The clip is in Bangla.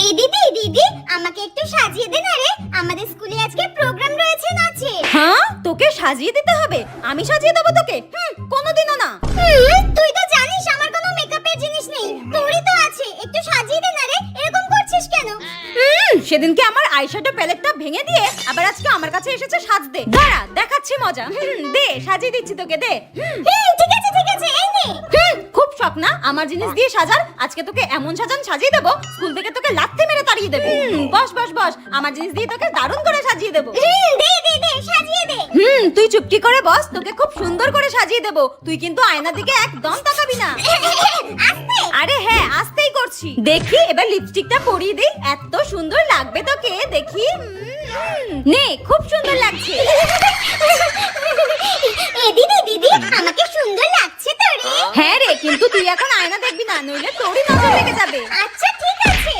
এই দিদি দিদি আমাকে একটু সাজিয়ে দে না রে, আমাদের স্কুলে আজকে প্রোগ্রাম রয়েছে নাচে। হ্যাঁ, তোকে সাজিয়ে দিতে হবে? আমি সাজিয়ে দেবো তোকে? কোনোদিনও না। তুই তো জানিস আমার কোনো মেকআপের জিনিস নেই, তোরই তো আছে, একটু সাজিয়ে দে না রে, এরকম করছিস কেন? সেদিনকে আমার আইশ্যাডো প্যালেটটা ভেঙে দিয়ে আবার আজকে আমার কাছে এসেছে সাজতে। দাঁড়া, দেখাচ্ছি মজা। দে, সাজিয়ে দিচ্ছি তোকে, দে। ঠিক আছে এই নে। খুব শখ না আমার জিনিস দিয়ে সাজার? আজকে তোকে এমন সাজান সাজিয়ে দেবো, স্কুল থেকে তোকে লাথি মেরে তাড়িয়ে দেবে। বস বস বস, আমার জিনিস দিয়ে তোকে দারুণ করে সাজিয়ে দেবো। দে সাজিয়ে দে। তুই চুপটি করে বস, তোকে খুব সুন্দর করে সাজিয়ে দেবো। তুই কিন্তু আয়নার দিকে একদম তাকাবি না। আস্তে। আরে হ্যাঁ, আস্তেই করছি। দেখি এবার লিপস্টিকটা পরিয়ে দেই, এত সুন্দর লাগবে তোকে, দেখি। নে, খুব সুন্দর লাগছে। দিদি দিদি আমাকে সুন্দর লাগছে তো রে। হ্যাঁ রে, কিন্তু তুই এখন আয়না দেখবি না, নইলে তোরই নজর লেগে যাবে। আচ্ছা ঠিক আছে।